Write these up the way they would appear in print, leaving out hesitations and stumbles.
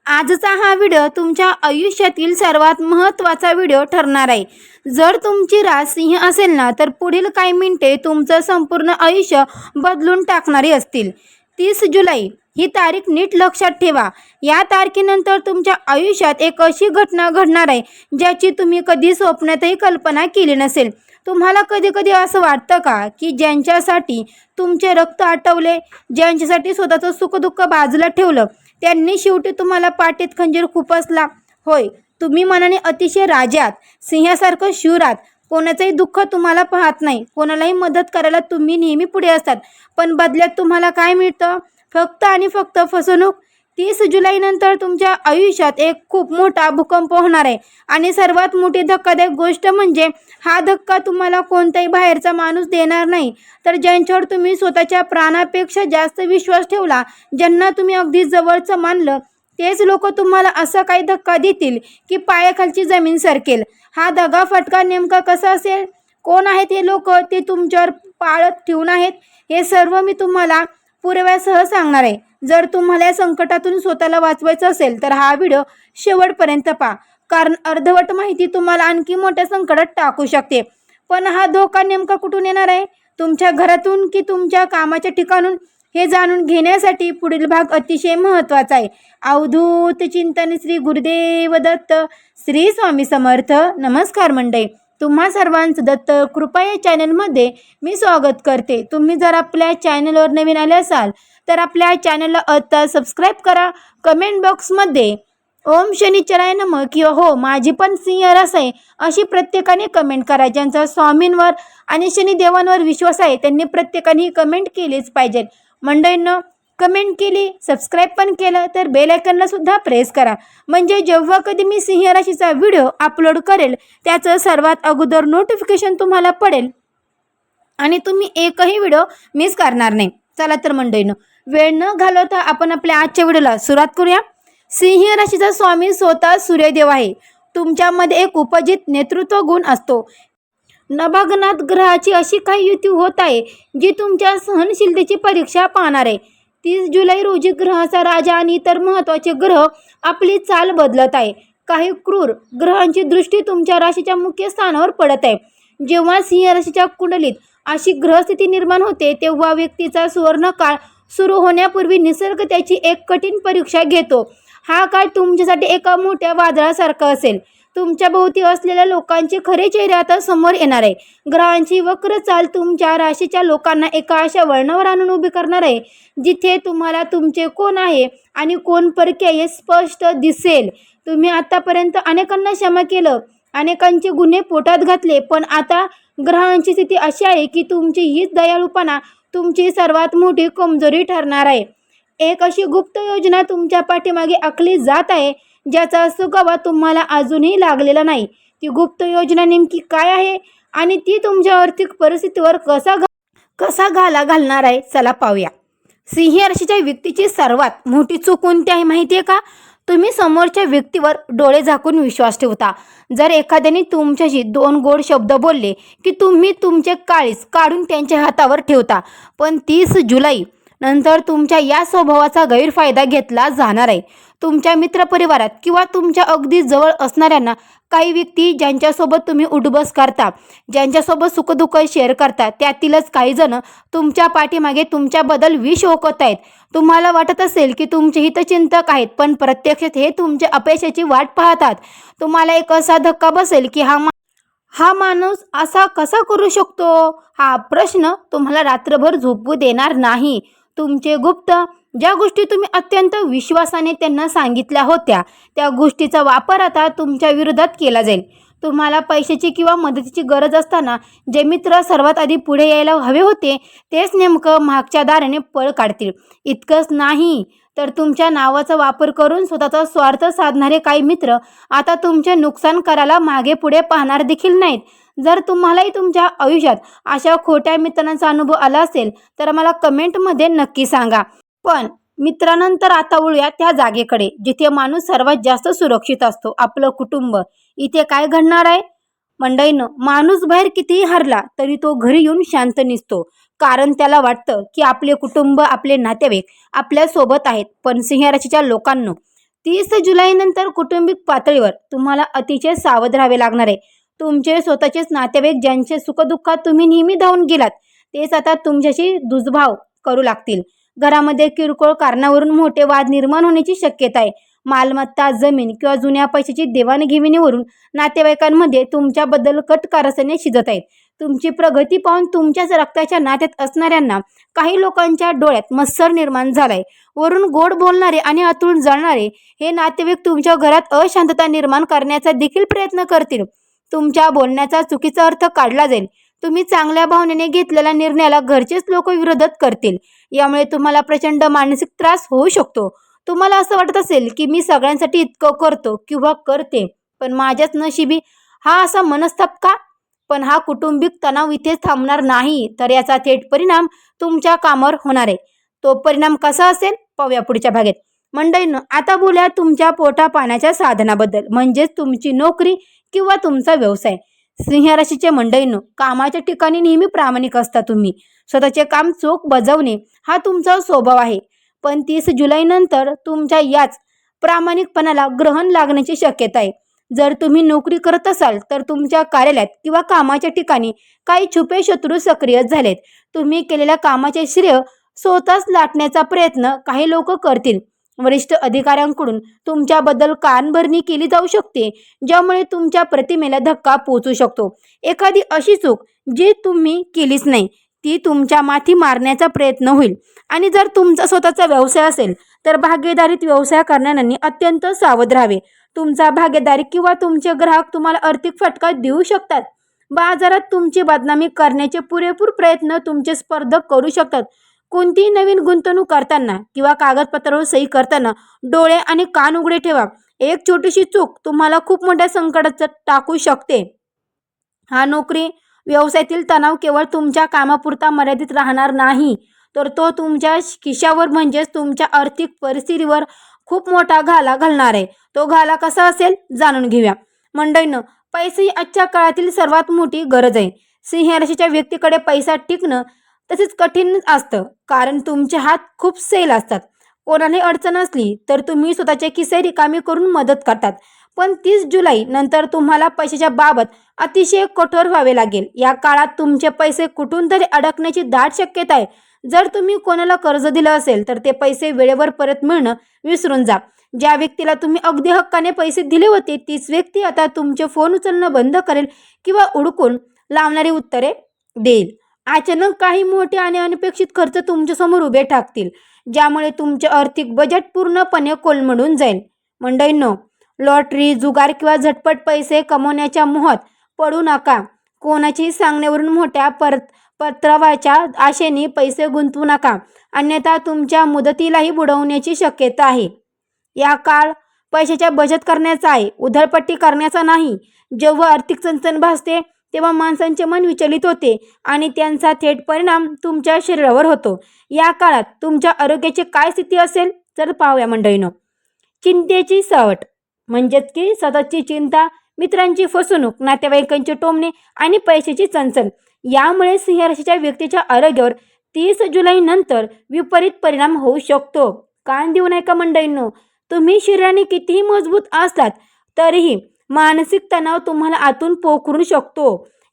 आजचा हा व्हिडिओ तुमच्या आयुष्यातील सर्वात महत्त्वाचा व्हिडिओ ठरणार आहे। जर तुमची रास सिंह असेल ना तर पुढील काही मिनिटे तुमचं संपूर्ण आयुष्य बदलून टाकणारी असतील। 30 जुलै ही तारीख नीट लक्षात ठेवा। या तारखेनंतर तुमच्या आयुष्यात एक अशी घटना घडणार आहे ज्याची तुम्ही कधी स्वप्नातही कल्पना केली नसेल। तुम्हाला कधी कधी असं वाटतं का की ज्यांच्यासाठी तुमचे रक्त आटवले, ज्यांच्यासाठी स्वतःचं सुखदुःख बाजूला ठेवलं, त्यांनी शेवटी तुम्हाला पाठीत खंजीर खुपसला? होय, तुम्ही मनाने अतिशय राजात, सिंहासारखं शूर आहात। कोणाचंही दुःख तुम्हाला पाहत नाही, कोणालाही मदत करायला तुम्ही नेहमी पुढे असतात, पण बदल्यात तुम्हाला काय मिळतं? फक्त आणि फक्त फसवणूक। 30 जुलैनंतर तुमच्या आयुष्यात एक खूप मोठा भूकंप होणार आहे आणि सर्वात मोठी धक्कादायक गोष्ट म्हणजे हा धक्का तुम्हाला कोणताही बाहेरचा माणूस देणार नाही, तर ज्यांच्यावर तुम्ही स्वतःच्या प्राणापेक्षा जास्त विश्वास ठेवला, ज्यांना तुम्ही अगदी जवळचं मानलं, तेच लोक तुम्हाला असा काही धक्का देतील की पायाखालची जमीन सरकेल। हा दगा फटका नेमका कसा असेल? कोण आहेत हे लोक? ते तुमच्यावर पाळत ठेवून आहेत? हे सर्व मी तुम्हाला पुराव्यासह सांगणार आहे। जर तुम्हाला या संकटातून स्वतःला वाचवायचं असेल तर हा व्हिडिओ शेवटपर्यंत पहा, कारण अर्धवट माहिती तुम्हाला आणखी मोठ्या संकटात टाकू शकते। पण हा धोका नेमका कुठून येणार आहे? तुमच्या घरातून की तुमच्या कामाच्या ठिकाणून? हे जाणून घेण्यासाठी पुढील भाग अतिशय महत्त्वाचा आहे। अवधूत चिंतन श्री गुरुदेव दत्त, श्री स्वामी समर्थ। नमस्कार मंडळी, तुम्हा सर्वांचं दत्त कृपा या चॅनलमध्ये मी स्वागत करते। तुम्ही जर आपल्या चॅनलवर नवीन आले असाल तर आपल्या चॅनलला आता सबस्क्राईब करा। कमेंट बॉक्समध्ये ओम शनिचराय नमः किंवा हो माझी पण सिंह रास आहे अशी प्रत्येकाने कमेंट करा। ज्यांचा स्वामींवर आणि शनिदेवांवर विश्वास आहे त्यांनी प्रत्येकाने कमेंट केलीच पाहिजे। मंडळींनो, कमेंट केली, सबस्क्राईब पण केलं तर बेल आयकॉनला सुद्धा प्रेस करा, म्हणजे जेव्हा कधी मी सिंह राशीचा व्हिडिओ अपलोड करेल त्याचं सर्वात अगोदर नोटिफिकेशन तुम्हाला पडेल आणि तुम्ही एकही व्हिडिओ मिस करणार नाही। चला तर मंडळींनो, वेळ न घालवता आपण आपल्या आजच्या व्हिडिओला सुरुवात करूया। सिंह राशीचा स्वामी स्वतः सूर्यदेव आहे। तुमच्यामध्ये एक उपजित नेतृत्व गुण असतो। नभग्नात ग्रहाची अशी काही युती होत आहे जी तुमच्या सहनशीलतेची परीक्षा पाहणार आहे। 30 जुलै रोजी ग्रहाचा राजा आणि इतर महत्त्वाचे ग्रह आपली चाल बदलत आहे। काही क्रूर ग्रहांची दृष्टी तुमच्या राशीच्या मुख्य स्थानावर पडत आहे। जेव्हा सिंह राशीच्या कुंडलीत अशी ग्रहस्थिती निर्माण होते तेव्हा व्यक्तीचा सुवर्णकाळ सुरू होण्यापूर्वी निसर्ग त्याची एक कठीण परीक्षा घेतो। हा काळ तुमच्यासाठी एका मोठ्या वादळासारखा असेल। तुमच्या भोवती असलेल्या लोकांचे खरे चेहरे आता समोर येणार आहे। ग्रहांची वक्र चाल तुमच्या राशीच्या लोकांना एका अशा वळणावर आणून उभी करणार आहे जिथे तुम्हाला तुमचे कोण आहे आणि कोण परके हे स्पष्ट दिसेल। तुम्ही आतापर्यंत अनेकांना क्षमा केलं, अनेकांचे गुन्हे पोटात घातले, पण आता ग्रहांची स्थिती अशी आहे की तुमची हीच दयाळूपणा तुमची सर्वात मोठी कमजोरी ठरणार आहे। एक अशी गुप्त योजना तुमच्या पाठीमागे आखली जात आहे ज्याचा सुगावा तुम्हाला अजूनही लागलेला नाही। ती गुप्त योजना नेमकी काय आहे आणि ती तुमच्या आर्थिक परिस्थितीवर कसा घाला घालणार आहे, चला पाहूया। सिंह राशीच्या व्यक्तीची सर्वात मोठी चूक कोणती आहे माहिती आहे का? तुम्ही समोरच्या व्यक्तीवर डोळे झाकून विश्वास ठेवता। जर एखाद्याने तुमच्याशी 2 गोड शब्द बोलले की तुम्ही तुमचे काळीज काढून त्यांच्या हातावर ठेवता, पण 30 जुलै नंतर तुमच्या या स्वभावाचा गैरफायदा घेतला जाणार आहे। तुमच्या मित्रपरिवारात किंवा तुमच्या अगदी जवळ असणाऱ्यांना काही व्यक्ती ज्यांच्यासोबत तुम्ही उठबस करता, ज्यांच्यासोबत सुखदुःख शेअर करता, त्यातीलच काही जण तुमच्या पाठीमागे तुमच्याबद्दल विष ओकत आहेत। तुम्हाला वाटत असेल की तुमचे हितचिंतक आहेत, पण प्रत्यक्षात हे तुमच्या अपयशाची वाट पाहतात। तुम्हाला एक असा धक्का बसेल की हा माणूस असा कसा करू शकतो? हा प्रश्न तुम्हाला रात्रभर झोपू देणार नाही। तुमचे गुप्त ज्या गोष्टी तुम्ही अत्यंत विश्वासाने त्यांना सांगितल्या होत्या त्या गोष्टीचा वापर आता तुमच्या विरोधात केला जाईल। तुम्हाला पैशाची किंवा मदतीची गरज असताना जे मित्र सर्वात आधी पुढे यायला हवे होते तेच नेमकं मागच्या दाराने पळ काढतील। इतकंच नाही तर तुमच्या नावाचा वापर करून स्वतःचा स्वार्थ साधणारे काही मित्र आता तुमचे नुकसान करायला मागे पुढे पाहणार देखील नाहीत। जर तुम्हालाही तुमच्या आयुष्यात अशा खोट्या मित्रांचा अनुभव आला असेल तर मला कमेंटमध्ये नक्की सांगा। पण मित्रानंतर आता वळूया त्या जागेकडे जिथे माणूस सर्वात जास्त सुरक्षित असतो, आपलं कुटुंब। इथे काय घडणार आहे मंडळींनो? माणूस बाहेर कितीही हरला तरी तो घरी येऊन शांत निसतो, कारण त्याला वाटतं की आपले कुटुंब, आपले नातेवाईक आपल्या सोबत आहेत। पण सिंह राशीच्या लोकांनो, 30 जुलैनंतर कौटुंबिक पातळीवर तुम्हाला अतिशय सावध राहावे लागणार आहे. तुमचे स्वतःचेच नातेवाईक ज्यांचे सुखदुःखात तुम्ही नेहमी धावून गेलात तेच आता तुमच्याशी दुजाभाव करू लागतील. घरामध्ये किरकोळ कारणावरून मोठे वाद निर्माण होण्याची शक्यता आहे. मालमत्ता, जमीन किंवा जुन्या पैशाची देवाणघेवाणीवरून नातेवाईकांमध्ये तुमच्याबद्दल कट कारस्थाने शिजत आहेत. तुमची प्रगती पाहून तुमच्याच रक्ताच्या नात्यात असणाऱ्यांना काही लोकांच्या डोळ्यात मत्सर निर्माण झालाय. वरून गोड बोलणारे आणि आतून जळणारे हे नातेवाईक तुमच्या घरात अशांतता निर्माण करण्याचा देखील प्रयत्न करतील. तुमच्या बोलण्याचा चुकीचा अर्थ काढला जाईल. तुम्ही चांगल्या भावनेने घेतलेल्या निर्णयाला घरचेच लोक विरोधात करतील. यामुळे तुम्हाला प्रचंड मानसिक त्रास होऊ शकतो. तुम्हाला असं वाटत असेल की मी सगळ्यांसाठी इतकं करतो किंवा करते, पण माझ्याच नशिबी हा असा मनस्ताप का? पण हा कौटुंबिक तणाव इथेच थांबणार नाही, तर याचा थेट परिणाम तुमच्या कामावर होणार आहे. तो परिणाम कसा असेल पाहूया पुढच्या भागात. मंडळींनो, आता बोलूया तुमच्या पोटा पाण्याच्या साधनाबद्दल, म्हणजेच तुमची नोकरी किंवा तुमचा व्यवसाय. सिंह राशीचे मंडळींनो, कामाच्या ठिकाणी नेहमी प्रामाणिक असता तुम्ही. स्वतःचे काम चोख बजावणे हा तुमचा स्वभाव आहे. पण 30 जुलैनंतर तुमच्या याच प्रामाणिकपणाला ग्रहण लागण्याची शक्यता आहे. जर तुम्ही नोकरी करत असाल तर तुमच्या कार्यालयात किंवा कामाच्या ठिकाणी काही छुपे शत्रू सक्रिय झालेत. तुम्ही केलेल्या कामाचे श्रेय स्वतःच लाटण्याचा प्रयत्न काही लोक करतील. वरिष्ठ अधिकाऱ्यांकडून तुमच्याबद्दल कानभरणी केली जाऊ शकते, ज्यामुळे तुमच्या प्रतिमेला धक्का पोहोचू शकतो. एखादी अशी चूक जी तुम्ही केलीच नाही ती तुमच्या माथी मारण्याचा प्रयत्न होईल. आणि जर तुमचा स्वतःचा व्यवसाय असेल तर भागीदारीत व्यवसाय करणाऱ्यांनी अत्यंत सावध राहावे. तुमचा भागीदारी किंवा तुमचे ग्राहक तुम्हाला आर्थिक फटका देऊ शकतात. बाजारात तुमची बदनामी करण्याचे पुरेपूर प्रयत्न तुमचे स्पर्धक करू शकतात. कोणतीही नवीन गुंतवणूक करताना किंवा कागदपत्रावर सही करताना डोळे आणि कान उघडे ठेवा. एक छोटीशी चूक तुम्हाला खूप मोठ्या संकटात टाकू शकते. हा नोकरी व्यवसायातील तणाव केवळ तुमच्या कामापुरता मर्यादित राहणार नाही, तर तो तुमच्या खिशावर म्हणजेच तुमच्या आर्थिक परिस्थितीवर खूप मोठा घाला घालणार आहे. तो घाला कसा असेल जाणून घेऊया. मंडळींनो, पैसे ही आजच्या काळातील सर्वात मोठी गरज आहे. सिंह राशीच्या व्यक्तीकडे पैसा टिकणं तसेच कठीण असतं, कारण तुमचे हात खूप सैल असतात. कोणालाही अडचण असली तर तुम्ही स्वतःचे खिसे रिकामी करून मदत करतात. पण 30 जुलै नंतर तुम्हाला पैशाच्या बाबत अतिशय कठोर व्हावे लागेल. या काळात तुमचे पैसे कुठून तरी अडकण्याची दाट शक्यता आहे. जर तुम्ही कोणाला कर्ज दिलं असेल तर ते पैसे वेळेवर परत मिळणं विसरून जा. ज्या व्यक्तीला तुम्ही अगदी हक्काने पैसे दिले होते तीच व्यक्ती आता तुमचे फोन उचलणं बंद करेल किंवा उडकून लावणारी उत्तरे देईल. अचानक काही मोठे आणि अनपेक्षित खर्च तुमच्यासमोर उभे ठाकतील, ज्यामुळे तुमचे आर्थिक बजेट पूर्णपणे कोलमडून जाईल. मंडळींनो, लॉटरी, जुगार किंवा झटपट पैसे कमवण्याच्या मोहात पडू नका. कोणाच्याही सांगण्यावरून मोठ्या परताव्याच्या आशेने पैसे गुंतवू नका, अन्यथा तुमच्या मुदतीलाही बुडवण्याची शक्यता आहे. या काळ पैशाच्या बचत करण्याचा आहे, उधळपट्टी करण्याचा नाही. जेव्हा आर्थिक चणचण भासते तेव्हा माणसांचे मन विचलित होते आणि त्यांचा थेट परिणाम तुमच्या शरीरावर होतो. या काळात तुमच्या आरोग्याची काय स्थिती असेल तर पाहूया मंडळींनो. चिंतेची सावट, म्हणजेच की सततची चिंता, मित्रांची फसवणूक, नातेवाईकांचे टोमणे आणि पैशाची चणचण यामुळे सिंह राशीच्या व्यक्तीच्या आरोग्यावर 30 जुलैनंतर विपरीत परिणाम होऊ शकतो. कान देऊ नये का मंडळींनो. तुम्ही शरीराने कितीही मजबूत असलात तरीही मानसिक तणाव तुम्हाला आतून पोखरू शकतो.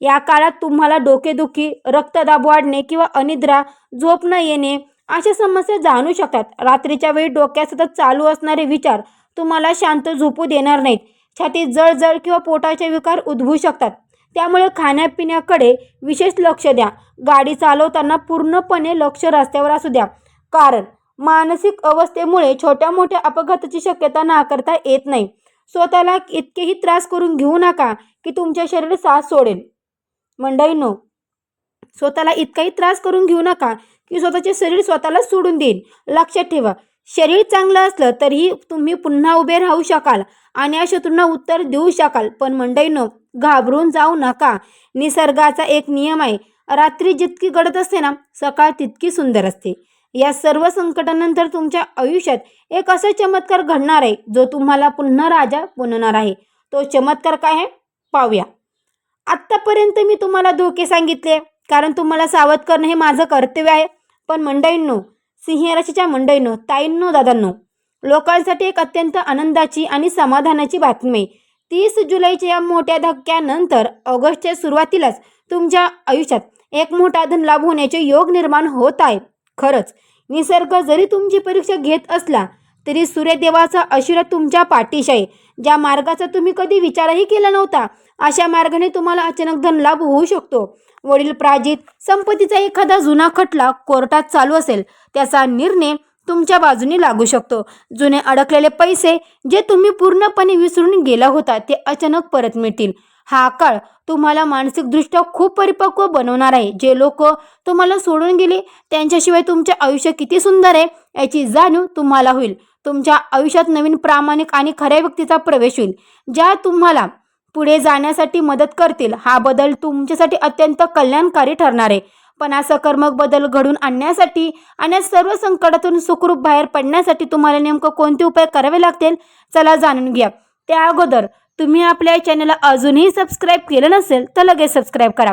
या काळात तुम्हाला डोकेदुखी, रक्तदाब वाढणे किंवा अनिद्रा, झोप न येणे अशा समस्या जाणवू शकतात. रात्रीच्या वेळी डोक्यात सतत चालू असणारे विचार तुम्हाला शांत झोपू देणार नाहीत. छातीत जळजळ किंवा पोटाचे विकार उद्भवू शकतात. त्यामुळे खाण्यापिण्याकडे विशेष लक्ष द्या. गाडी चालवताना पूर्णपणे लक्ष रस्त्यावर असू द्या, कारण मानसिक अवस्थेमुळे छोट्या मोठ्या अपघाताची शक्यता नाकारता येत नाही. स्वतःला इतकेही त्रास करून घेऊ नका की तुमचे शरीर साथ सोडेल. मंडळींनो, स्वतःला इतकाही त्रास करून घेऊ नका की स्वतःचे शरीर स्वतःला सोडून देईल. लक्षात ठेवा, शरीर चांगलं असलं तरीही तुम्ही पुन्हा उभे राहू शकाल आणि शत्रूंना उत्तर देऊ शकाल. पण मंडळींनो, घाबरून जाऊ नका. निसर्गाचा एक नियम आहे, रात्री जितकी गडद असते ना, सकाळ तितकी सुंदर असते. या सर्व संकटानंतर तुमच्या आयुष्यात एक असा चमत्कार घडणार आहे जो तुम्हाला पुन्हा राजा बनवणार आहे. तो चमत्कार काय आहे पाहूया. आत्तापर्यंत मी तुम्हाला धोके सांगितले कारण तुम्हाला सावध करणं हे माझं कर्तव्य आहे. पण मंडळींनो, सिंह राशीच्या मंडळींनो, ताईंनो, दादांनो, लोकांसाठी एक अत्यंत आनंदाची आणि समाधानाची बातमी. 30 जुलैच्या या मोठ्या धक्क्यानंतर ऑगस्टच्या सुरुवातीलाच तुमच्या आयुष्यात एक मोठा धनलाभ होण्याचे योग निर्माण होत आहे. खरंच निसर्ग जरी तुमची परीक्षा घेत असला तरी सूर्यदेवाचा आशीर्वाद तुमच्या पाठीशी आहे. ज्या मार्गाचा तुम्ही कधी विचारही केला नव्हता अशा मार्गाने तुम्हाला अचानक धनलाभ होऊ शकतो. वडील प्राजित संपत्तीचा एखादा जुना खटला कोर्टात चालू असेल त्याचा निर्णय तुमच्या बाजूने लागू शकतो. जुने अडकलेले पैसे जे तुम्ही पूर्णपणे विसरून गेला होता ते अचानक परत मिळतील. हा काळ तुम्हाला मानसिकदृष्ट्या खूप परिपक्व बनवणार आहे. जे लोक तुम्हाला सोडून गेले त्यांच्याशिवाय तुमचे आयुष्य किती सुंदर आहे याची जाणीव तुम्हाला होईल. तुमच्या आयुष्यात नवीन प्रामाणिक आणि खऱ्या व्यक्तीचा प्रवेश होईल ज्या तुम्हाला पुढे जाण्यासाठी मदत करतील. हा बदल तुमच्यासाठी अत्यंत कल्याणकारी ठरणार आहे. पण हा सकारात्मक बदल घडून आणण्यासाठी आणि सर्व संकटातून सुखरूप बाहेर पडण्यासाठी तुम्हाला नेमकं कोणते उपाय करावे लागतील चला जाणून घ्या. त्या अगोदर तुम्ही आपल्या चॅनलला अजूनही सबस्क्राईब केलं नसेल तर लगेच सबस्क्राईब करा.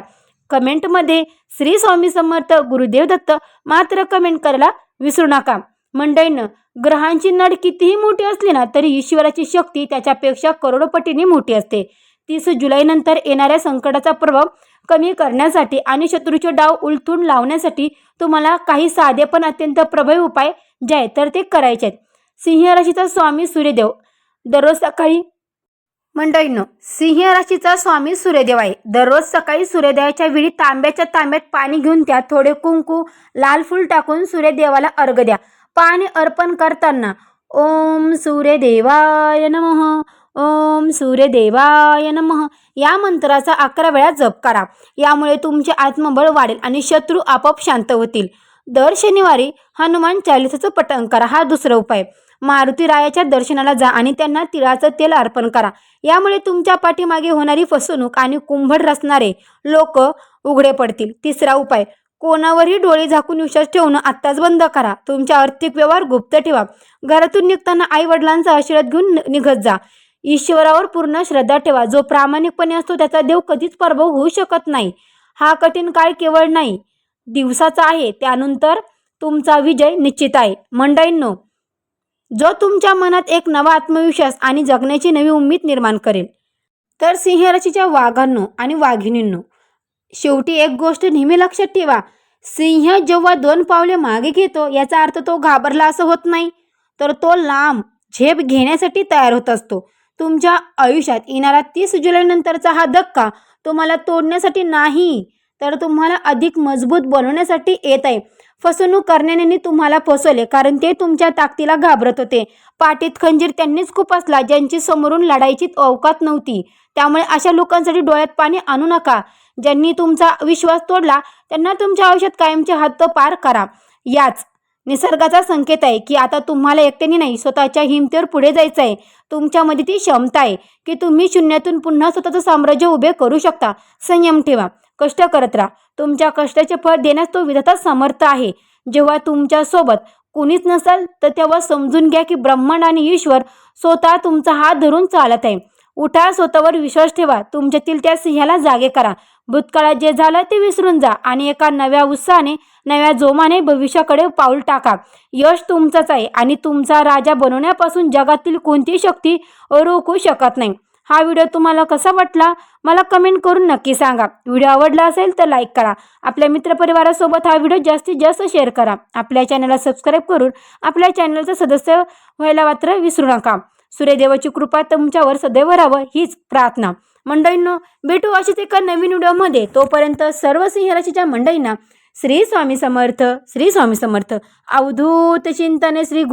कमेंटमध्ये श्री स्वामी समर्थ गुरुदेव दत्त मात्र कमेंट करायला विसरू नका. मंडळींनो, ग्रहांची नड कितीही मोठी असली ना तरी ईश्वराची शक्ती त्याच्यापेक्षा करोडपटीने मोठी असते. 30 जुलैनंतर येणाऱ्या संकटाचा प्रभाव कमी करण्यासाठी आणि शत्रूचे डाव उलथून लावण्यासाठी तुम्हाला काही साधे पण अत्यंत प्रभावी उपाय जे आहेत तर ते करायचे आहेत. सिंह राशीचा स्वामी सूर्यदेव दररोज सकाळी मंडळींनो, सिंह राशीचा स्वामी सूर्यदेव आहे. दररोज सकाळी सूर्योदयाच्या वेळी तांब्याच्या तांब्यात पाणी घेऊन त्यात थोडे कुंकू लाल फूल टाकून सूर्यदेवाला अर्घ्य द्या. पाणी अर्पण करताना ओम सूर्यदेवाय नमः, ओम सूर्यदेवाय नमः या मंत्राचा 11 वेळा जप करा. यामुळे तुमचे आत्मबळ वाढेल आणि शत्रू आपोआप शांत होतील. दर शनिवारी हनुमान चालिसाचं पठण करा. हा दुसरा उपाय. मारुती रायाच्या दर्शनाला जा आणि त्यांना तिळाचं तेल अर्पण करा. यामुळे तुमच्या पाठीमागे होणारी फसवणूक आणि कुंभड रचणारे लोक उघडे पडतील. तिसरा उपाय. कोणावरही डोळे झाकून विश्वास ठेवणं आत्ताच बंद करा. तुमच्या आर्थिक व्यवहार गुप्त ठेवा. घरातून निघताना आई वडिलांचा आशीर्वाद घेऊन निघत जा. ईश्वरावर पूर्ण श्रद्धा ठेवा. जो प्रामाणिकपणे असतो त्याचा देव कधीच पराभव होऊ शकत नाही. हा कठीण काळ केवळ नाही दिवसाचा आहे, त्यानंतर तुमचा विजय निश्चित आहे. मंडळींनो, जो तुमच्या मनात एक नवा आत्मविश्वास आणि जगण्याची नवी उमेद निर्माण करेल. तर सिंह राशीच्या वाघांनो आणि वाघिणींनो, शेवटी एक गोष्ट नेहमी लक्षात ठेवा. सिंह जेव्हा 2 पावले मागे घेतो याचा अर्थ तो घाबरला असं होत नाही, तर तो लांब झेप घेण्यासाठी तयार होत असतो. तुमच्या आयुष्यात येणारा 30 जुलैनंतरचा हा धक्का तुम्हाला तोडण्यासाठी नाही तर तुम्हाला अधिक मजबूत बनवण्यासाठी येत आहे. फसवणूक करण्याने तुम्हाला फसवले कारण ते तुमच्या ताकदीला घाबरत होते. पाठीत खंजीर त्यांनीच खूप असला ज्यांची समोरून लढायची अवकात नव्हती. त्यामुळे अशा लोकांसाठी डोळ्यात पाणी आणू नका. ज्यांनी तुमचा विश्वास तोडला त्यांना तुमच्या आयुष्यात कायमचे हद्द पार करा. याच निसर्गाचा संकेत आहे की आता तुम्हाला एकट्याने नाही स्वतःच्या हिमतीवर पुढे जायचं आहे. तुमच्यामध्ये ती क्षमता आहे की तुम्ही शून्यातून पुन्हा स्वतःचं साम्राज्य उभे करू शकता. संयम ठेवा, कष्ट करत राहा. तुमच्या कष्टाचे फळ देण्यास तो विधाता समर्थ आहे. जेव्हा तुमच्यासोबत कुणीच नसाल तर तेव्हा समजून घ्या की ब्रह्मांड आणि ईश्वर स्वतः तुमचा हात धरून चालत आहे. उठा, स्वतःवर विश्वास ठेवा. तुमच्यातील त्या सिंहाला जागे करा. भूतकाळात जे झालं ते विसरून जा आणि एका नव्या उत्साहाने नव्या जोमाने भविष्याकडे पाऊल टाका. यश तुमचंच आहे आणि तुमचा राजा बनवण्यापासून जगातील कोणतीही शक्ती रोखू शकत नाही. हा व्हिडिओ तुम्हाला कसा वाटला मला कमेंट करून नक्की सांगा. व्हिडिओ आवडला असेल तर लाईक करा. आपल्या मित्रपरिवारासोबत हा व्हिडिओ जास्तीत जास्त शेअर करा. आपल्या चॅनलला सबस्क्राईब करून आपल्या चॅनलचं सदस्य व्हायला मात्र विसरू नका. सूर्यदेवाची कृपा तुमच्यावर सदैव राहावं हीच प्रार्थना. मंडळींनो, भेटू अशीच एका नवीन व्हिडिओमध्ये. तोपर्यंत सर्व सिंह राशीच्या मंडळींना श्री स्वामी समर्थ, श्री स्वामी समर्थ. अवधूत चिंतन श्री